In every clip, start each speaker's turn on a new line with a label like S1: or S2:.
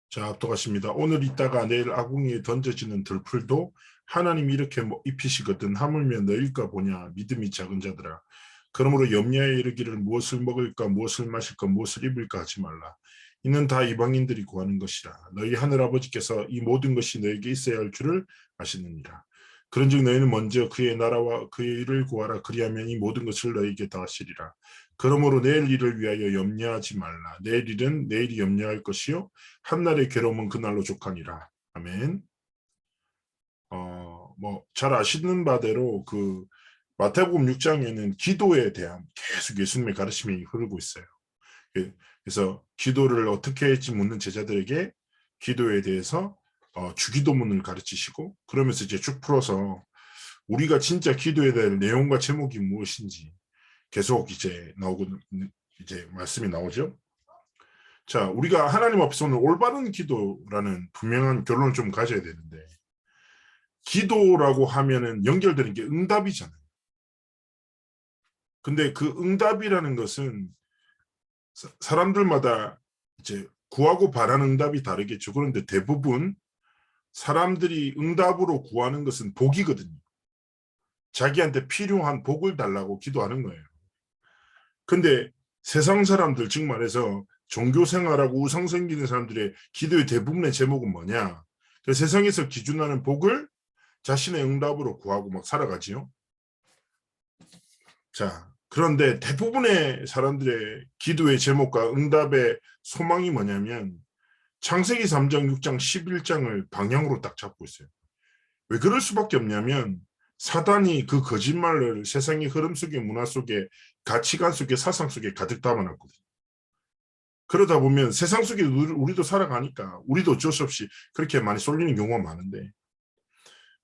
S1: 자, 압도하십니다. 오늘 있다가 내일 아궁이에 던져지는 들풀도 하나님이 이렇게 입히시거든 하물며 너일까 보냐 믿음이 작은 자들아. 그러므로 염려에 이르기를 무엇을 먹을까 무엇을 마실까 무엇을 입을까 하지 말라. 이는 다 이방인들이 구하는 것이라. 너희 하늘아버지께서 이 모든 것이 너에게 있어야 할 줄을 아시느니라. 그런즉 너희는 먼저 그의 나라와 그의 일을 구하라. 그리하면 이 모든 것을 너희에게 더하시리라. 그러므로 내일 일을 위하여 염려하지 말라. 내일 일은 내일이 염려할 것이요 한날의 괴로움은 그날로 족하니라. 아멘. 잘 아시는 바대로 그 마태복음 6장에는 기도에 대한 계속 예수님의 가르침이 흐르고 있어요. 그래서 기도를 어떻게 할지 묻는 제자들에게 기도에 대해서 주기도문을 가르치시고 그러면서 이제 쭉 풀어서 우리가 진짜 기도해야 될 내용과 제목이 무엇인지 계속 이제 이제 말씀이 나오죠. 자, 우리가 하나님 앞에서 오늘 올바른 기도라는 분명한 결론을 좀 가져야 되는데, 기도라고 하면은 연결되는 게 응답이잖아요. 근데 그 응답이라는 것은 사람들마다 이제 구하고 바라는 응답이 다르겠죠. 그런데 대부분 사람들이 응답으로 구하는 것은 복이거든요. 자기한테 필요한 복을 달라고 기도하는 거예요. 근데 세상 사람들, 즉 말해서 종교 생활하고 우상 생기는 사람들의 기도의 대부분의 제목은 뭐냐? 그 세상에서 기준하는 복을 자신의 응답으로 구하고 막 살아가지요. 자, 그런데 대부분의 사람들의 기도의 제목과 응답의 소망이 뭐냐면 창세기 3장, 6장, 11장을 방향으로 딱 잡고 있어요. 왜 그럴 수밖에 없냐면 사단이 그 거짓말을 세상의 흐름 속에 문화 속에 가치관 속에 사상 속에 가득 담아놨거든요. 그러다 보면 세상 속에 우리도 살아가니까 우리도 어쩔 수 없이 그렇게 많이 쏠리는 경우가 많은데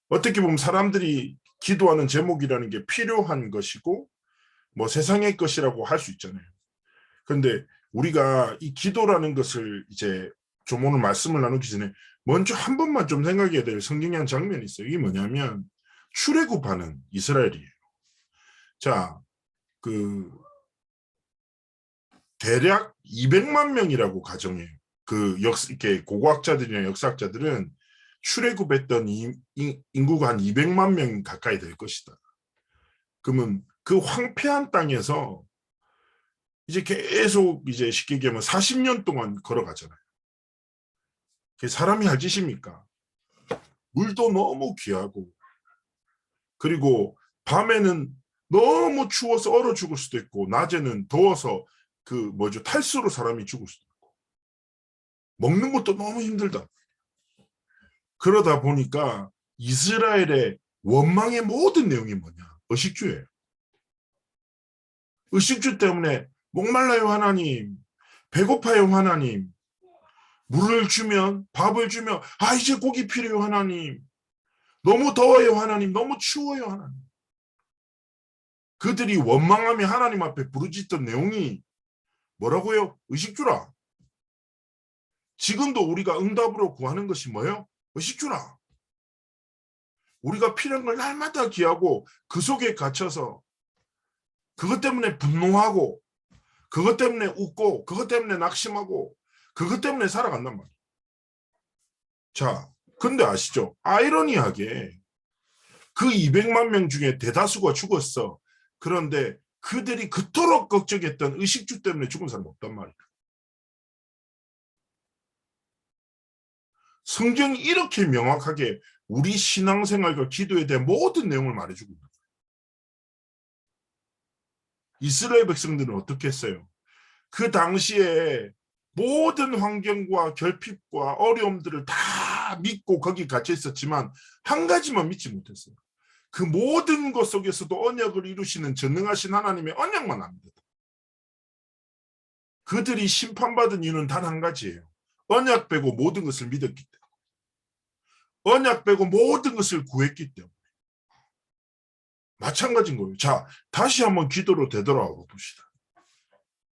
S1: 어떻게 보면 사람들이 기도하는 제목이라는 게 필요한 것이고 뭐 세상의 것이라고 할 수 있잖아요. 그런데 우리가 이 기도라는 것을 이제 좀 오늘 말씀을 나누기 전에 먼저 한 번만 좀 생각해야 될 성경의 한 장면이 있어요. 이게 뭐냐면 출애굽하는 이스라엘이에요. 자, 그 대략 200만 명이라고 가정해요. 이렇게 고고학자들이나 역사학자들은 출애굽했던 인구가 한 200만 명 가까이 될 것이다. 그러면 그 황폐한 땅에서 이제 계속 이제 쉽게 얘기하면 40년 동안 걸어가잖아요. 사람이 할 짓입니까? 물도 너무 귀하고 그리고 밤에는 너무 추워서 얼어 죽을 수도 있고 낮에는 더워서 탈수로 사람이 죽을 수도 있고 먹는 것도 너무 힘들다. 그러다 보니까 이스라엘의 원망의 모든 내용이 뭐냐? 의식주예요. 의식주 때문에 목말라요 하나님, 배고파요 하나님, 물을 주면 밥을 주면 이제 고기 필요해요 하나님, 너무 더워요 하나님, 너무 추워요 하나님. 그들이 원망하며 하나님 앞에 부르짖던 내용이 뭐라고요? 의식주라. 지금도 우리가 응답으로 구하는 것이 뭐예요? 의식주라. 우리가 필요한 걸 날마다 기하고 그 속에 갇혀서 그것 때문에 분노하고 그것 때문에 웃고 그것 때문에 낙심하고 그것 때문에 살아간단 말이에요. 자, 근데 아시죠? 아이러니하게 그 200만 명 중에 대다수가 죽었어. 그런데 그들이 그토록 걱정했던 의식주 때문에 죽은 사람 없단 말이에요. 성경이 이렇게 명확하게 우리 신앙생활과 기도에 대한 모든 내용을 말해주고 있는 거예요. 이스라엘 백성들은 어떻게 했어요? 그 당시에 모든 환경과 결핍과 어려움들을 다 믿고 거기 갇혀 있었지만 한 가지만 믿지 못했어요. 그 모든 것 속에서도 언약을 이루시는 전능하신 하나님의 언약만 안 믿었다. 그들이 심판받은 이유는 단 한 가지예요. 언약 빼고 모든 것을 믿었기 때문에. 언약 빼고 모든 것을 구했기 때문에. 마찬가지인 거예요. 자, 다시 한번 기도로 되돌아와 봅시다.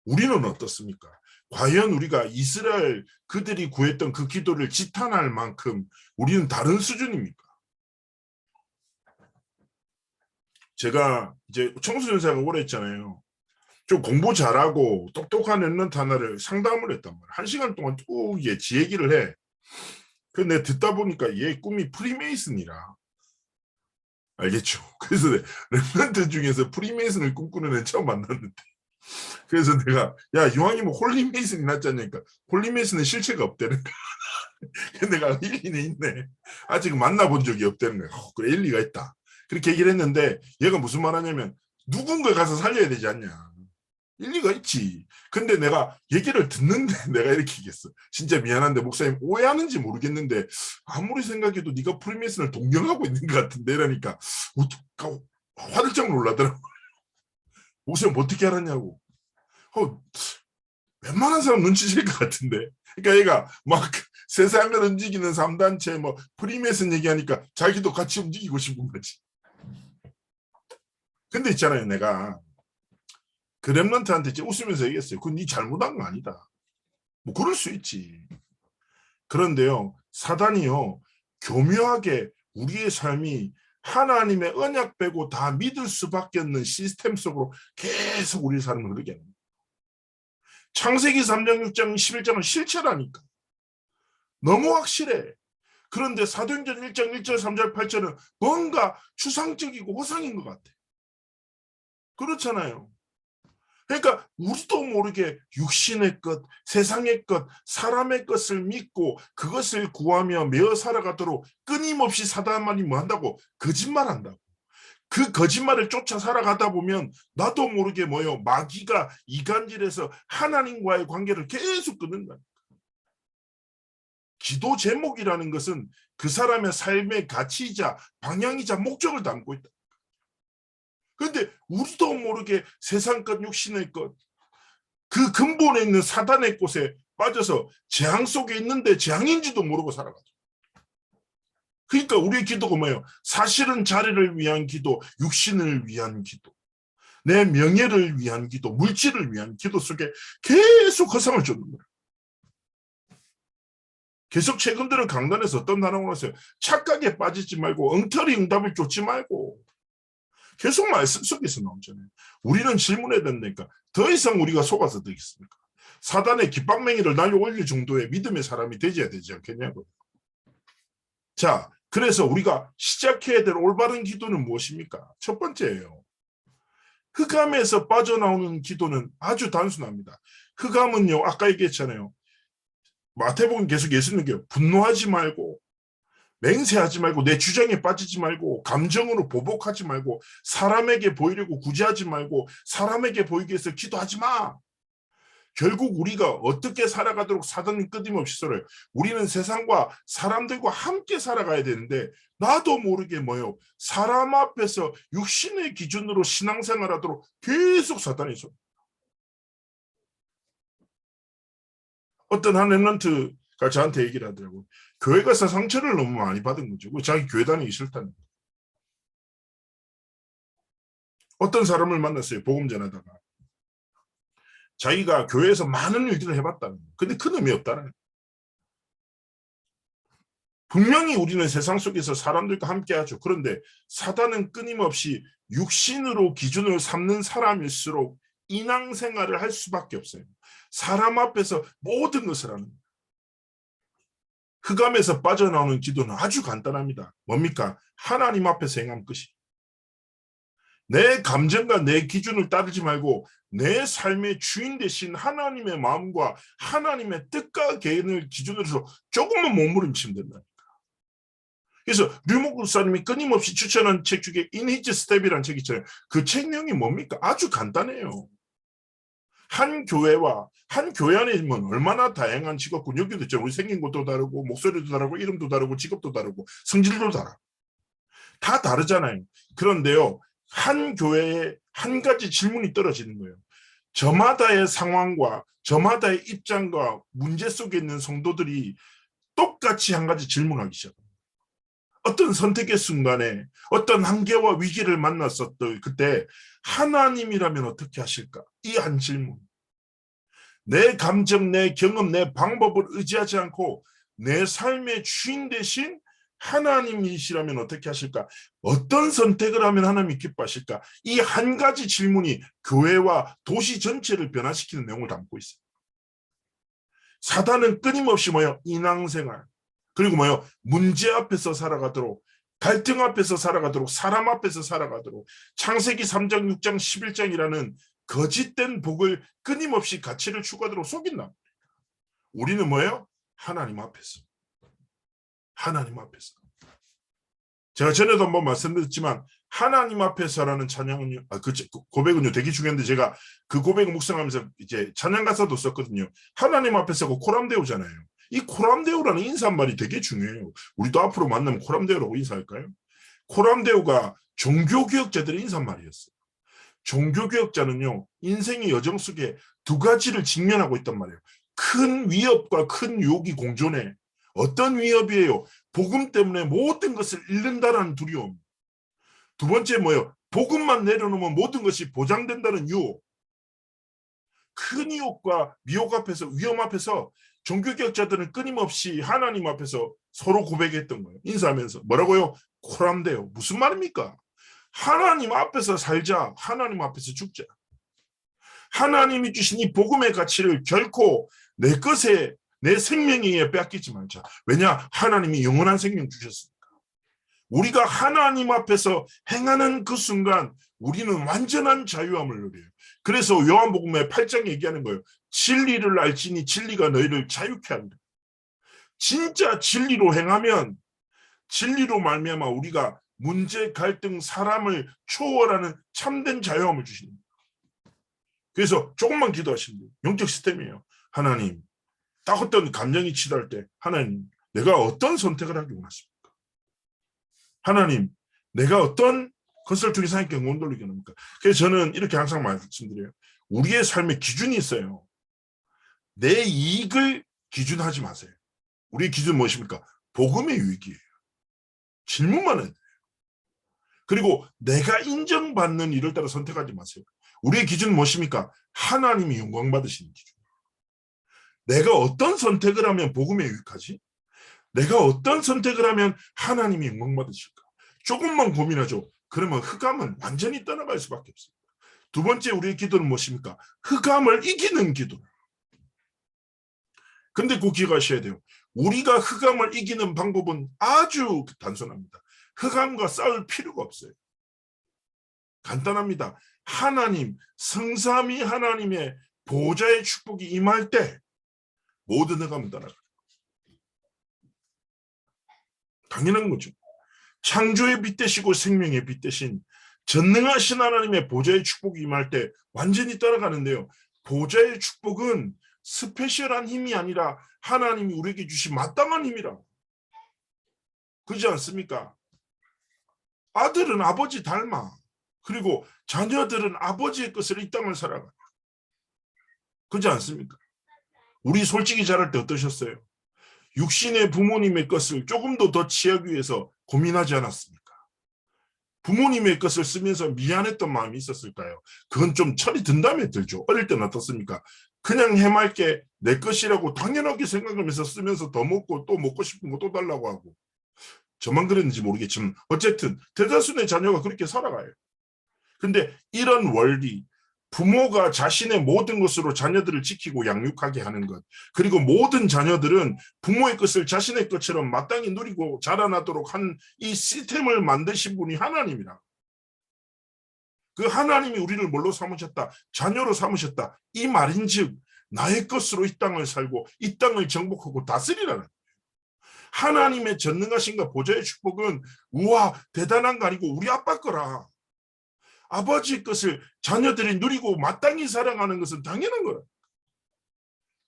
S1: 우리는 어떻습니까? 과연 우리가 이스라엘 그들이 구했던 그 기도를 지탄할 만큼 우리는 다른 수준입니까? 제가 이제 청소년 생활을 오래 했잖아요. 좀 공부 잘하고 똑똑한 랩런트 하나를 상담을 했단 말이야. 1시간 동안 쭉 지 얘기를 해. 그래서 내가 듣다 보니까 얘 꿈이 프리메이슨이라. 알겠죠? 그래서 랩런트 중에서 프리메이슨을 꿈꾸는 애 처음 만났는데. 그래서 내가, 야, 이왕이면 뭐 홀리메이슨이 낫지 않냐니까. 홀리메이슨은 실체가 없다는 거야. 근데 내가 일리는 있네. 아직 만나본 적이 없다는 거야. 그래, 일리가 있다. 그렇게 얘기를 했는데 얘가 무슨 말 하냐면 누군가 가서 살려야 되지 않냐. 일리가 있지. 근데 내가 얘기를 듣는데 내가 이렇게 얘기했어. 진짜 미안한데 목사님 오해하는지 모르겠는데 아무리 생각해도 네가 프리메이슨을 동경하고 있는 것 같은데 이러니까 화들짝 놀라더라고. 목사님 어떻게 알았냐고. 웬만한 사람 눈치챌 것 같은데. 그러니까 얘가 막 세상을 움직이는 3단체 뭐 프리메이슨 얘기하니까 자기도 같이 움직이고 싶은 거지. 근데 있잖아요. 내가 그 랩런트한테 웃으면서 얘기했어요. 그건 네 잘못한 거 아니다. 뭐 그럴 수 있지. 그런데요. 사단이요. 교묘하게 우리의 삶이 하나님의 언약 빼고 다 믿을 수밖에 없는 시스템 속으로 계속 우리 삶을 흐르게 합니다. 창세기 3장, 6장, 11장은 실체라니까. 너무 확실해. 그런데 사도행전 1장 1절, 3절, 8절은 뭔가 추상적이고 허상인 것 같아. 그렇잖아요. 그러니까 우리도 모르게 육신의 것, 세상의 것, 사람의 것을 믿고 그것을 구하며 매어 살아가도록 끊임없이 사단만이 뭐 한다고? 거짓말한다고. 그 거짓말을 쫓아 살아가다 보면 나도 모르게 뭐요 마귀가 이간질해서 하나님과의 관계를 계속 끊는다. 기도 제목이라는 것은 그 사람의 삶의 가치이자 방향이자 목적을 담고 있다. 그런데 우리도 모르게 세상 것, 육신의 것, 그 근본에 있는 사단의 곳에 빠져서 재앙 속에 있는데 재앙인지도 모르고 살아가죠. 그러니까 우리의 기도가 뭐예요? 사실은 자리를 위한 기도, 육신을 위한 기도, 내 명예를 위한 기도, 물질을 위한 기도 속에 계속 허상을 쫓는 거예요. 계속 최근 들은 강단에서 어떤 단어가 나왔어요? 착각에 빠지지 말고 엉터리 응답을 쫓지 말고 계속 말씀 속에서 나오잖아요. 우리는 질문해야 된다니까. 더 이상 우리가 속아서 되겠습니까? 사단의 깃방맹이를 날려 올릴 정도의 믿음의 사람이 되어야 되지 않겠냐고요. 자, 그래서 우리가 시작해야 될 올바른 기도는 무엇입니까? 첫 번째예요. 흑암에서 빠져나오는 기도는 아주 단순합니다. 흑암은요, 아까 얘기했잖아요. 마태복음 계속 예수님께 분노하지 말고 맹세하지 말고 내 주장에 빠지지 말고 감정으로 보복하지 말고 사람에게 보이려고 구제하지 말고 사람에게 보이기 위해서 기도하지 마. 결국 우리가 어떻게 살아가도록 사단이 끊임없이 썰어요. 우리는 세상과 사람들과 함께 살아가야 되는데 나도 모르게 뭐요. 사람 앞에서 육신의 기준으로 신앙생활하도록 계속 사단이 썰어요. 어떤 한 랩런트가 저한테 얘기를 하더라고요. 교회 가서 상처를 너무 많이 받은 거죠. 자기 교회 다니기 싫다는 거예요. 어떤 사람을 만났어요. 복음 전하다가. 자기가 교회에서 많은 일들을 해봤다는 거예요. 근데 큰 의미 없다는 거예요. 분명히 우리는 세상 속에서 사람들과 함께하죠. 그런데 사단은 끊임없이 육신으로 기준을 삼는 사람일수록 인앙생활을 할 수밖에 없어요. 사람 앞에서 모든 것을 하는 거예요. 흑암에서 빠져나오는 기도는 아주 간단합니다. 뭡니까? 하나님 앞에서 행한 것이. 내 감정과 내 기준을 따르지 말고 내 삶의 주인 되신 하나님의 마음과 하나님의 뜻과 계획을 기준으로 해서 조금만 몸부림치면 된다니까. 그래서 류목 목사님이 끊임없이 추천한 책 중에 In His Step이라는 책이 있잖아요. 그 책 내용이 뭡니까? 아주 간단해요. 한 교회와 한 교회 안에 있으면 얼마나 다양한 직업군 여기도 있죠. 우리 생긴 것도 다르고 목소리도 다르고 이름도 다르고 직업도 다르고 성질도 다르고 다 다르잖아요. 그런데요. 한 교회에 한 가지 질문이 떨어지는 거예요. 저마다의 상황과 저마다의 입장과 문제 속에 있는 성도들이 똑같이 한 가지 질문하기 시작합니다. 어떤 선택의 순간에 어떤 한계와 위기를 만났었던 그때 하나님이라면 어떻게 하실까? 이 한 질문. 내 감정, 내 경험, 내 방법을 의지하지 않고 내 삶의 주인 대신 하나님이시라면 어떻게 하실까? 어떤 선택을 하면 하나님이 기뻐하실까? 이 한 가지 질문이 교회와 도시 전체를 변화시키는 내용을 담고 있어요. 사단은 끊임없이 뭐요? 인왕생활, 그리고 뭐요? 문제 앞에서 살아가도록, 갈등 앞에서 살아가도록, 사람 앞에서 살아가도록, 창세기 3장, 6장, 11장이라는 거짓된 복을 끊임없이 가치를 추구하도록 속인다. 우리는 뭐예요? 하나님 앞에서. 하나님 앞에서. 제가 전에도 한번 말씀드렸지만 하나님 앞에서라는 찬양은요, 그 고백은요 되게 중요한데 제가 그 고백을 묵상하면서 이제 찬양 가사도 썼거든요. 하나님 앞에서고 코람데오잖아요. 이 코람데오라는 인사말이 되게 중요해요. 우리도 앞으로 만나면 코람데오라고 인사할까요? 코람데오가 종교개혁자들의 인사말이었어요. 종교개혁자는요, 인생의 여정 속에 두 가지를 직면하고 있단 말이에요. 큰 위협과 큰 유혹이 공존해. 어떤 위협이에요? 복음 때문에 모든 것을 잃는다는 두려움. 두 번째 뭐예요? 복음만 내려놓으면 모든 것이 보장된다는 유혹. 큰 유혹과 미혹 앞에서, 위험 앞에서 종교개혁자들은 끊임없이 하나님 앞에서 서로 고백했던 거예요. 인사하면서. 뭐라고요? 코람데요. 무슨 말입니까? 하나님 앞에서 살자. 하나님 앞에서 죽자. 하나님이 주신 이 복음의 가치를 결코 내 것에, 내 생명에 빼앗기지 말자. 왜냐? 하나님이 영원한 생명 주셨으니까. 우리가 하나님 앞에서 행하는 그 순간 우리는 완전한 자유함을 누려요. 그래서 요한복음의 8장 얘기하는 거예요. 진리를 알지니 진리가 너희를 자유케 한다. 진짜 진리로 행하면, 진리로 말미암아 우리가 문제, 갈등, 사람을 초월하는 참된 자유함을 주십니다. 그래서 조금만 기도하시면 돼요. 영적 시스템이에요. 하나님, 딱 어떤 감정이 치달을 때 하나님, 내가 어떤 선택을 하기 원하십니까? 하나님, 내가 어떤 것을 통해서 하나님께 영혼 돌리게 합니까? 그래서 저는 이렇게 항상 말씀드려요. 우리의 삶의 기준이 있어요. 내 이익을 기준하지 마세요. 우리의 기준은 무엇입니까? 복음의 유익이에요. 질문만 해요. 그리고 내가 인정받는 일을 따라 선택하지 마세요. 우리의 기준은 무엇입니까? 하나님이 영광 받으시는 기준. 내가 어떤 선택을 하면 복음에 유익하지? 내가 어떤 선택을 하면 하나님이 영광 받으실까? 조금만 고민하죠. 그러면 흑암은 완전히 떠나갈 수밖에 없습니다. 두 번째 우리의 기도는 무엇입니까? 흑암을 이기는 기도. 근데 꼭 기억하셔야 돼요. 우리가 흑암을 이기는 방법은 아주 단순합니다. 흑암과 싸울 필요가 없어요. 간단합니다. 하나님, 성삼위 하나님의 보좌의 축복이 임할 때 모든 흑암은 떠나가요. 당연한 거죠. 창조의 빛 되시고 생명의 빛 되신 전능하신 하나님의 보좌의 축복이 임할 때 완전히 따라가는데요. 보좌의 축복은 스페셜한 힘이 아니라 하나님이 우리에게 주신 마땅한 힘이라. 그렇지 않습니까? 아들은 아버지 닮아. 그리고 자녀들은 아버지의 것을 이 땅을 살아가요. 그렇지 않습니까? 우리 솔직히 잘할 때 어떠셨어요? 육신의 부모님의 것을 조금도 더 취하기 위해서 고민하지 않았습니까? 부모님의 것을 쓰면서 미안했던 마음이 있었을까요? 그건 좀 철이 든 다음에 들죠. 어릴 때는 어떻습니까? 그냥 해맑게 내 것이라고 당연하게 생각하면서 쓰면서 더 먹고 또 먹고 싶은 거 또 달라고 하고. 저만 그랬는지 모르겠지만 어쨌든 대다수의 자녀가 그렇게 살아가요. 근데 이런 원리, 부모가 자신의 모든 것으로 자녀들을 지키고 양육하게 하는 것, 그리고 모든 자녀들은 부모의 것을 자신의 것처럼 마땅히 누리고 자라나도록 한 이 시스템을 만드신 분이 하나님이라. 그 하나님이 우리를 뭘로 삼으셨다? 자녀로 삼으셨다. 이 말인즉 나의 것으로 이 땅을 살고 이 땅을 정복하고 다스리라는 거예요. 하나님의 전능하신가 보좌의 축복은 우와 대단한 거 아니고 우리 아빠 거라. 아버지의 것을 자녀들이 누리고 마땅히 사랑하는 것은 당연한 거예요.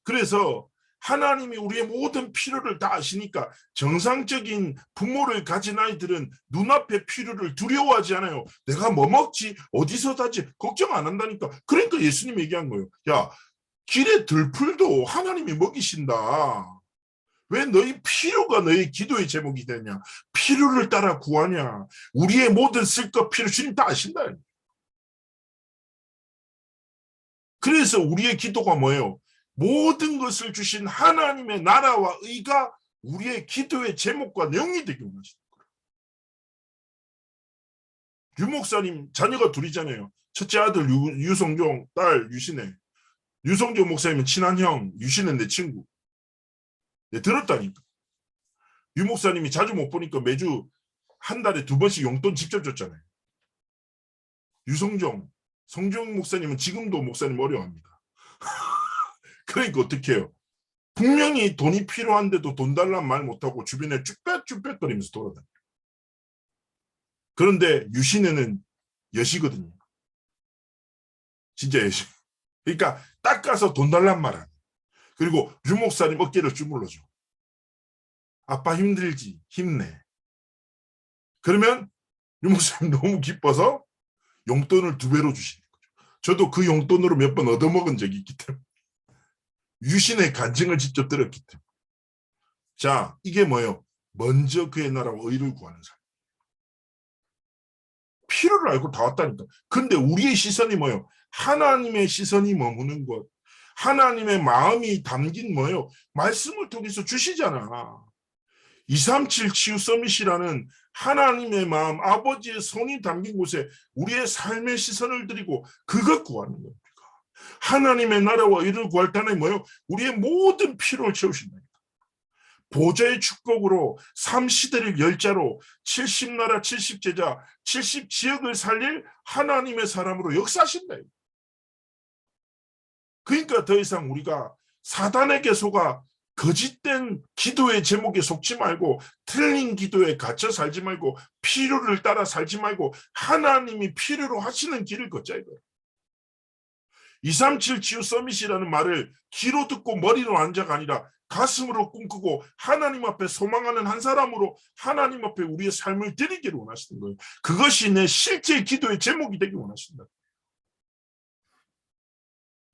S1: 그래서 하나님이 우리의 모든 필요를 다 아시니까 정상적인 부모를 가진 아이들은 눈앞의 필요를 두려워하지 않아요. 내가 뭐 먹지? 어디서 사지? 걱정 안 한다니까. 그러니까 예수님이 얘기한 거예요. 야, 길에 들풀도 하나님이 먹이신다. 왜 너희 필요가 너희 기도의 제목이 되냐? 필요를 따라 구하냐? 우리의 모든 쓸 것 필요 주님 다 아신다. 그래서 우리의 기도가 뭐예요? 모든 것을 주신 하나님의 나라와 의가 우리의 기도의 제목과 내용이 되기 원하시는 거예요. 류 목사님 자녀가 둘이잖아요. 첫째 아들 유성종, 딸 유신혜. 유성종 목사님은 친한 형, 유신혜 내 친구. 네, 들었다니까. 유 목사님이 자주 못 보니까 매주 한 달에 2번씩 용돈 직접 줬잖아요. 유성종, 성종 목사님은 지금도 목사님 어려워합니다. 그러니까 어떻게 해요? 분명히 돈이 필요한데도 돈 달라는 말 못하고 주변에 쭈뼛쭈뼛거리면서 돌아다녀요. 그런데 유신혜는 여시거든요. 진짜 여시. 그러니까 딱 가서 돈 달란 말 안 해요. 그리고 유 목사님 어깨를 주물러줘. 아빠 힘들지? 힘내. 그러면 유 목사님 너무 기뻐서 용돈을 2배로 주시는 거죠. 저도 그 용돈으로 몇 번 얻어먹은 적이 있기 때문에. 유신의 간증을 직접 들었기 때문에. 자, 이게 뭐예요? 먼저 그의 나라와 의를 구하는 사람. 필요를 알고 다 왔다니까. 근데 우리의 시선이 뭐예요? 하나님의 시선이 머무는 것. 하나님의 마음이 담긴 뭐예요? 말씀을 통해서 주시잖아. 237 치유 서밋이라는 하나님의 마음, 아버지의 손이 담긴 곳에 우리의 삶의 시선을 드리고 그것 구하는 겁니다. 하나님의 나라와 의를 구할 때는 뭐예요? 우리의 모든 필요를 채우신다. 보좌의 축복으로 3시대를 열자로 70나라 70제자 70지역을 살릴 하나님의 사람으로 역사하신다. 그러니까 더 이상 우리가 사단에게 속아 거짓된 기도의 제목에 속지 말고 틀린 기도에 갇혀 살지 말고 필요를 따라 살지 말고 하나님이 필요로 하시는 길을 걷자 이거예요. 237 치유 서밋이라는 말을 귀로 듣고 머리로 한 자가 아니라 가슴으로 꿈꾸고 하나님 앞에 소망하는 한 사람으로 하나님 앞에 우리의 삶을 드리기를 원하시는 거예요. 그것이 내 실제 기도의 제목이 되기 원하신다.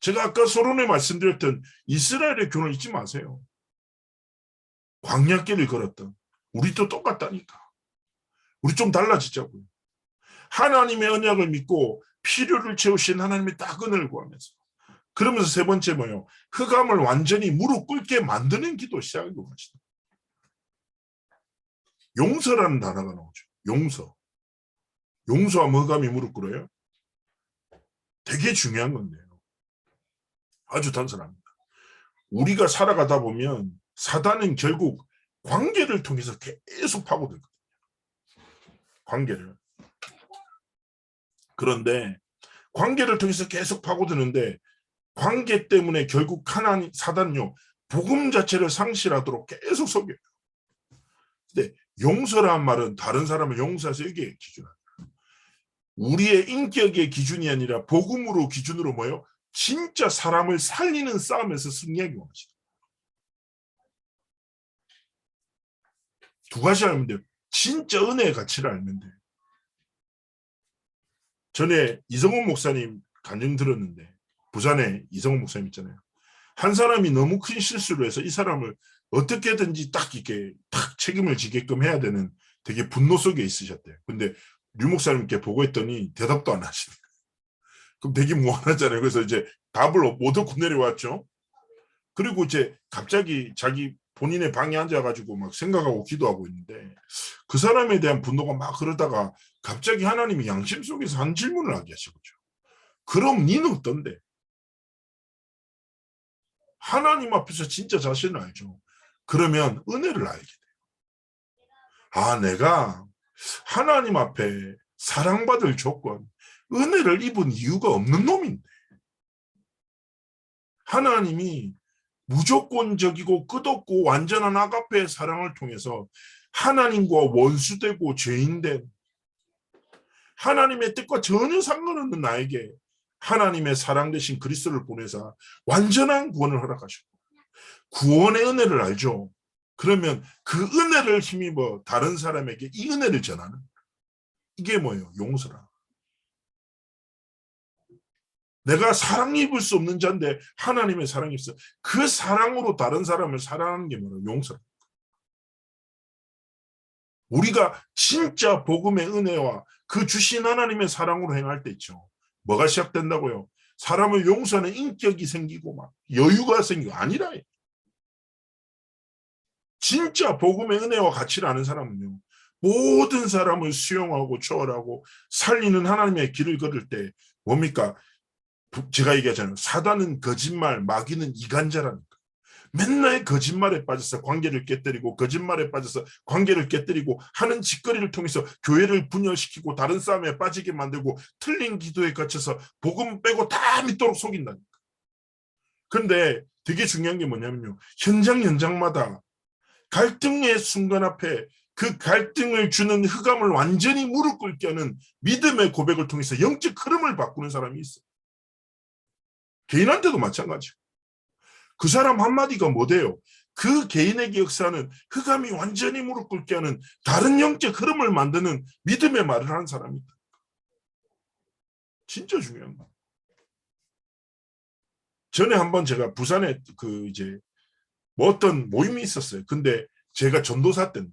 S1: 제가 아까 서론에 말씀드렸던 이스라엘의 교훈을 잊지 마세요. 광야길을 걸었던 우리도 똑같다니까. 우리 좀 달라지자고요. 하나님의 언약을 믿고 필요를 채우신 하나님의 딱 은혜를 구하면서. 그러면서 세 번째 뭐예요? 흑암을 완전히 무릎 꿇게 만드는 기도 시작하기 원하시다. 용서라는 단어가 나오죠. 용서. 용서하면 흑암이 무릎 꿇어요? 되게 중요한 건데요. 아주 단순합니다. 우리가 살아가다 보면 사단은 결국 관계를 통해서 계속 파고들거든요. 관계를. 그런데 관계를 통해서 계속 파고드는데 관계 때문에 결국 하나님 사단요 복음 자체를 상실하도록 계속 속여요. 근데 용서란 말은 다른 사람을 용서해서 이게 기준이에요. 우리의 인격의 기준이 아니라 복음으로 기준으로 뭐예요? 진짜 사람을 살리는 싸움에서 승리하기 원하시다. 2가지 알면 돼요. 진짜 은혜의 가치를 알면 돼요. 전에 이성훈 목사님 간증 들었는데 부산에 이성훈 목사님 있잖아요. 한 사람이 너무 큰 실수를 해서 이 사람을 어떻게든지 딱 이렇게 딱 책임을 지게끔 해야 되는 되게 분노 속에 있으셨대요. 근데 류 목사님께 보고했더니 대답도 안 하시네요. 그럼 되게 무한하잖아요. 그래서 이제 답을 못 얻고 내려왔죠. 그리고 이제 갑자기 자기 본인의 방에 앉아가지고 막 생각하고 기도하고 있는데 그 사람에 대한 분노가 막 그러다가 갑자기 하나님이 양심 속에서 한 질문을 하게 하시거죠. 그럼 니는 어떤데? 하나님 앞에서 진짜 자신을 알죠. 그러면 은혜를 알게 돼요. 아, 내가 하나님 앞에 사랑받을 조건, 은혜를 입은 이유가 없는 놈인데 하나님이 무조건적이고 끝없고 완전한 아가페의 사랑을 통해서 하나님과 원수되고 죄인된 하나님의 뜻과 전혀 상관없는 나에게 하나님의 사랑 대신 그리스도를 보내서 완전한 구원을 허락하셨고 구원의 은혜를 알죠. 그러면 그 은혜를 힘입어 다른 사람에게 이 은혜를 전하는 이게 뭐예요? 용서라. 내가 사랑 입을 수 없는 자인데 하나님의 사랑이 있어. 그 사랑으로 다른 사람을 사랑하는 게 뭐예요? 용서라. 우리가 진짜 복음의 은혜와 그 주신 하나님의 사랑으로 행할 때 있죠. 뭐가 시작된다고요? 사람을 용서하는 인격이 생기고 막 여유가 생기고 아니라 진짜 복음의 은혜와 가치를 아는 사람은요, 모든 사람을 수용하고 초월하고 살리는 하나님의 길을 걸을 때 뭡니까? 제가 얘기하잖아요. 사단은 거짓말, 마귀는 이간자라니까. 맨날 거짓말에 빠져서 관계를 깨뜨리고 거짓말에 빠져서 관계를 깨뜨리고 하는 짓거리를 통해서 교회를 분열시키고 다른 싸움에 빠지게 만들고 틀린 기도에 갇혀서 복음 빼고 다 믿도록 속인다니까. 그런데 되게 중요한 게 뭐냐면요. 현장마다 갈등의 순간 앞에 그 갈등을 주는 흑암을 완전히 무릎 꿇게 하는 믿음의 고백을 통해서 영적 흐름을 바꾸는 사람이 있어요. 개인한테도 마찬가지고. 그 사람 한마디가 뭐돼요? 그 개인에게 역사하는 흑암이 완전히 무릎 꿇게 하는 다른 영적 흐름을 만드는 믿음의 말을 하는 사람이다. 진짜 중요한 거예요. 전에 한번 제가 부산에 뭐 어떤 모임이 있었어요. 근데 제가 전도사 때인데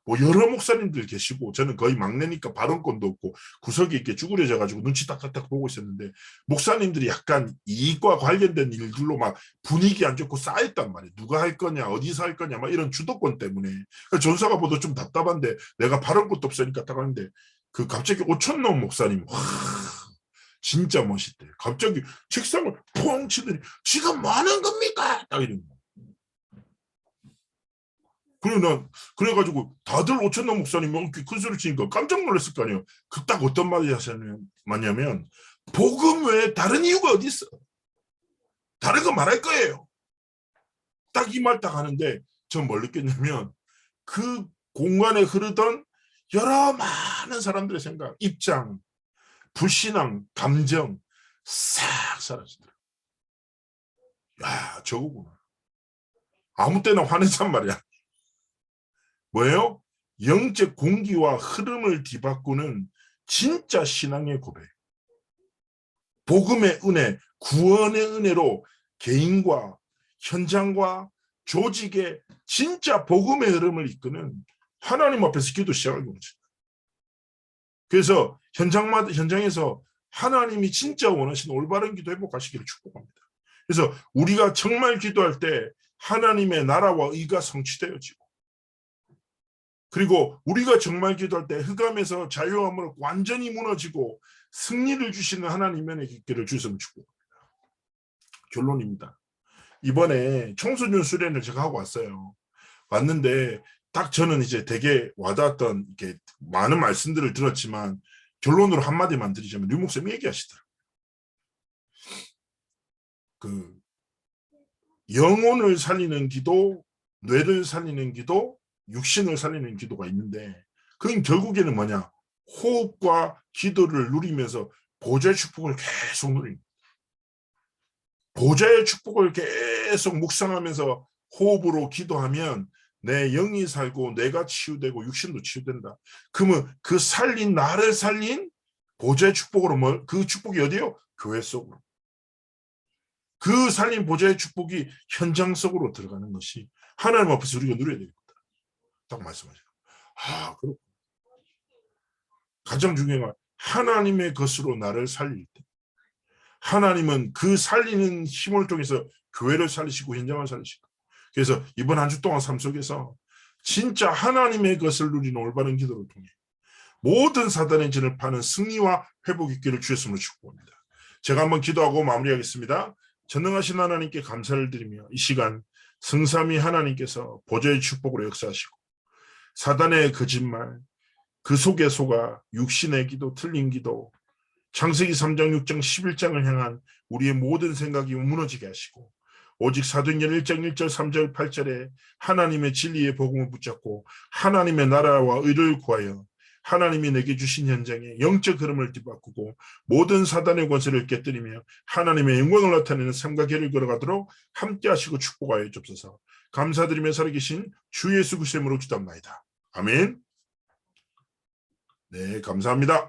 S1: 뭐 여러 목사님들 계시고 저는 거의 막내니까 발언권도 없고 구석에 이렇게 쭈그려져가지고 눈치 딱딱딱 보고 있었는데 목사님들이 약간 이익과 관련된 일들로 막 분위기 안 좋고 쌓였단 말이에요. 누가 할 거냐, 어디서 할 거냐, 막 이런 주도권 때문에. 전사가 보다 좀 답답한데 내가 발언권도 없으니까 딱 하는데 그 갑자기 오천놈 목사님, 와, 진짜 멋있대. 갑자기 책상을 퐁 치더니 지금 뭐 하는 겁니까? 딱 이런 거. 그래가지고 다들 오천남 목사님이 이렇게 큰 소리 치니까 깜짝 놀랐을 거 아니에요. 그 딱 어떤 말이 하냐면 복음 외에 다른 이유가 어디 있어? 다른 거 말할 거예요. 딱 이 말 딱 하는데 전 뭘 느꼈냐면 그 공간에 흐르던 여러 많은 사람들의 생각, 입장, 불신앙, 감정 싹 사라지더라고요. 야, 저거구나. 아무 때나 화내잔 말이야. 뭐예요? 영적 공기와 흐름을 뒤바꾸는 진짜 신앙의 고백. 복음의 은혜, 구원의 은혜로 개인과 현장과 조직의 진짜 복음의 흐름을 이끄는 하나님 앞에서 기도 시작하는 거죠. 그래서 현장에서 하나님이 진짜 원하시는 올바른 기도 회복하시기를 축복합니다. 그래서 우리가 정말 기도할 때 하나님의 나라와 의가 성취되어지고 그리고 우리가 정말 기도할 때 흑암에서 자유함으로 완전히 무너지고 승리를 주시는 하나님의 길을 주셨으면 축복합니다. 결론입니다. 이번에 청소년 수련을 제가 하고 왔어요. 왔는데 딱 저는 이제 되게 와닿았던 이렇게 많은 말씀들을 들었지만 결론으로 한마디만 드리자면 류 목사님이 얘기하시더라고요. 그 영혼을 살리는 기도, 뇌를 살리는 기도, 육신을 살리는 기도가 있는데 그건 결국에는 뭐냐? 호흡과 기도를 누리면서 보좌의 축복을 계속 누립니다. 보좌의 축복을 계속 묵상하면서 호흡으로 기도하면 내 영이 살고 뇌가 치유되고 육신도 치유된다. 그러면 그 살린 나를 살린 보좌의 축복으로 그 축복이 어디요? 교회 속으로. 그 살린 보좌의 축복이 현장 속으로 들어가는 것이 하나님 앞에서 우리가 누려야 되겠다. 딱 말씀하세요. 아, 그렇고 가장 중요한 건 하나님의 것으로 나를 살릴 때 하나님은 그 살리는 힘을 통해서 교회를 살리시고 현장을 살리시고 그래서 이번 한 주 동안 삶 속에서 진짜 하나님의 것을 누리는 올바른 기도를 통해 모든 사단의 진을 파는 승리와 회복 있기를 주였음으로 축복합니다. 제가 한번 기도하고 마무리하겠습니다. 전능하신 하나님께 감사를 드리며 이 시간 성삼위 하나님께서 보좌의 축복으로 역사하시고 사단의 거짓말 그 속에 속아 육신의 기도 틀린 기도 창세기 3장 6장 11장을 향한 우리의 모든 생각이 무너지게 하시고 오직 사도행전 1장 1절 3절 8절에 하나님의 진리의 복음을 붙잡고 하나님의 나라와 의를 구하여 하나님이 내게 주신 현장에 영적 흐름을 뒤바꾸고 모든 사단의 권세를 깨뜨리며 하나님의 영광을 나타내는 삶과 길을 걸어가도록 함께 하시고 축복하여 주옵소서. 감사드리며 살아계신 주 예수 그리스도의 이름으로 기도합나이다. 아멘. 네, 감사합니다.